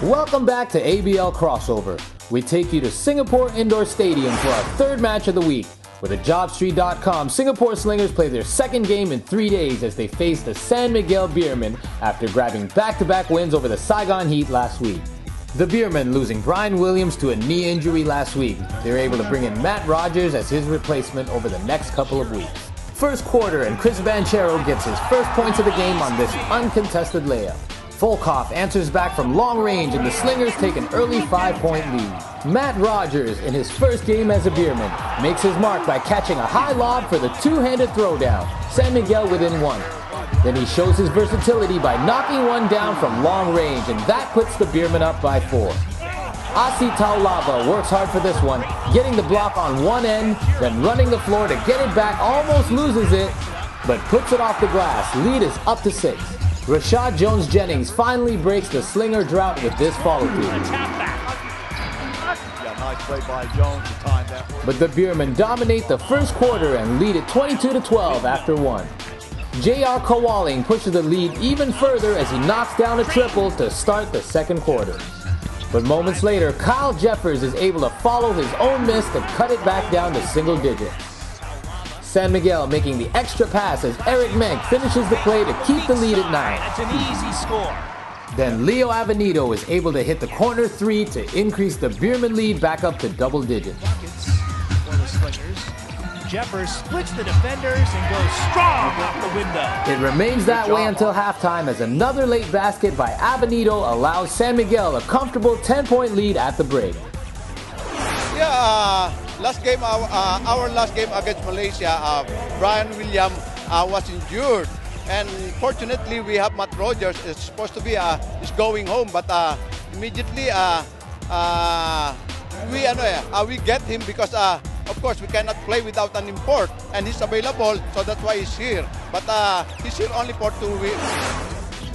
Welcome back to ABL Crossover. We take you to Singapore Indoor Stadium for our third match of the week. With a JobStreet.com, Singapore Slingers play their second game in 3 days as they face the San Miguel Beermen after grabbing back-to-back wins over the Saigon Heat last week. The Beermen losing Brian Williams to a knee injury last week. They were able to bring in Matt Rogers as his replacement over the next couple of weeks. First quarter, and Chris Banchero gets his first points of the game on this uncontested layup. Volkov answers back from long range and the Slingers take an early 5-point lead. Matt Rogers, in his first game as a Beerman, makes his mark by catching a high lob for the two-handed throwdown. San Miguel within one. Then he shows his versatility by knocking one down from long range, and that puts the Beermen up by 4. Asi Taulava works hard for this one, getting the block on one end, then running the floor to get it back, almost loses it, but puts it off the glass. Lead is up to 6. Rashad Jones-Jennings finally breaks the Slinger drought with this follow-through. But the Beermen dominate the first quarter and lead it 22-12 after 1. J.R. Kawaling pushes the lead even further as he knocks down a triple to start the second quarter. But moments later, Kyle Jeffers is able to follow his own miss to cut it back down to single digits. San Miguel making the extra pass as Eric Menk finishes the play to keep the lead at 9. That's an easy score. Then Leo Avenido is able to hit the corner 3 to increase the Beermen lead back up to double digits. For the Slingers, Jeffers splits the defenders and goes strong off the window. It remains that way until halftime as another late basket by Avenido allows San Miguel a comfortable 10-point lead at the break. Yeah, last game, our last game against Malaysia, Brian Williams was injured, and fortunately we have Matt Rogers. It's supposed to be is going home, but immediately we get him because of course we cannot play without an import, and he's available, so that's why he's here. But he's here only for 2 weeks.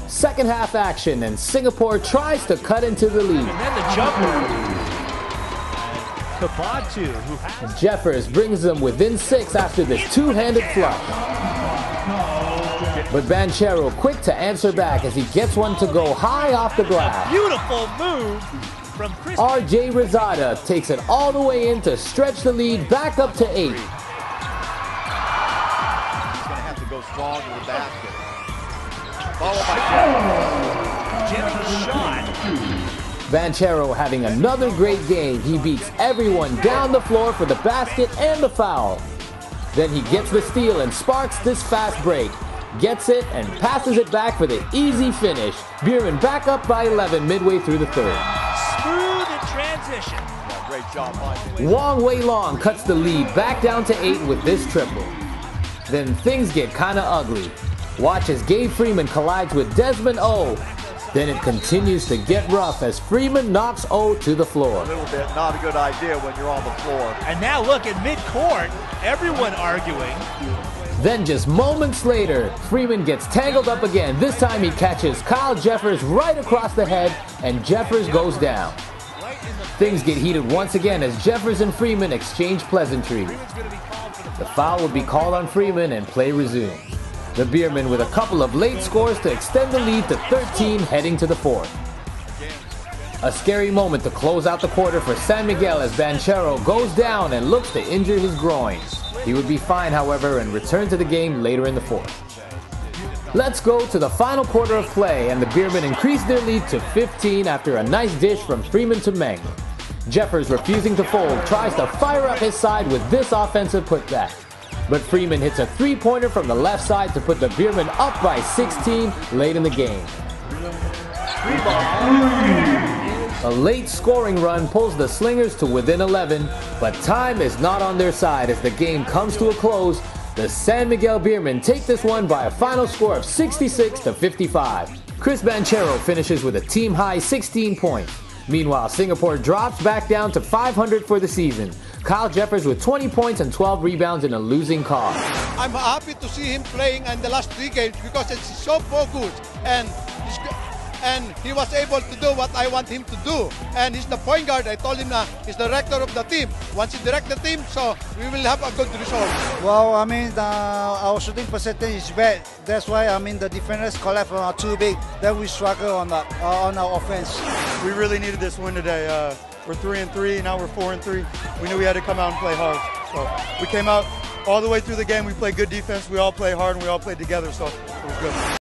Second half action, and Singapore tries to cut into the lead. And then the jumper. Kabatu, who has Jeffers brings them within 6 after this two-handed flush. But Banchero quick to answer back as he gets one to go high off the glass. beautiful move from Chris. RJ Rosada takes it all the way in to stretch the lead back up to 8. He's going to have to go strong to the basket. Followed by Jennings' shot. Banchero having another great game. He beats everyone down the floor for the basket and the foul. Then he gets the steal and sparks this fast break. Gets it and passes it back for the easy finish. Beermen back up by 11 midway through the third. Smooth in transition. Great job, Mike. Wong Wei Long cuts the lead back down to 8 with this triple. Then things get kinda ugly. Watch as Gabe Freeman collides with Desmond O. Then it continues to get rough as Freeman knocks O to the floor. A little bit, not a good idea when you're on the floor. And now look at midcourt, everyone arguing. Then just moments later, Freeman gets tangled up again. This time he catches Kyle Jeffers right across the head and Jeffers goes down. Things get heated once again as Jeffers and Freeman exchange pleasantries. The foul will be called on Freeman and play resumes. The Beermen with a couple of late scores to extend the lead to 13 heading to the fourth. A scary moment to close out the quarter for San Miguel as Banchero goes down and looks to injure his groin. He would be fine, however, and return to the game later in the fourth. Let's go to the final quarter of play, and the Beermen increase their lead to 15 after a nice dish from Freeman to Meng. Jeffers, refusing to fold, tries to fire up his side with this offensive putback. But Freeman hits a three-pointer from the left side to put the Beermen up by 16 late in the game. A late scoring run pulls the Slingers to within 11, but time is not on their side as the game comes to a close. The San Miguel Beermen take this one by a final score of 66-55. Chris Banchero finishes with a team-high 16 points. Meanwhile, Singapore drops back down to 500 for the season. Kyle Jeffers with 20 points and 12 rebounds in a losing cause. I'm happy to see him playing in the last 3 games because it's so focused, and and he was able to do what I want him to do. And he's the point guard. I told him na he's the director of the team. Once he direct the team, so we will have a good result. Well, I mean, our shooting percentage is bad. That's why, I mean, the defenders collect from our too big. Then we struggle on our offense. We really needed this win today. We're 3-3, now we're 4-3. We knew we had to come out and play hard. So we came out all the way through the game. We played good defense. We all played hard and we all played together. So it was good.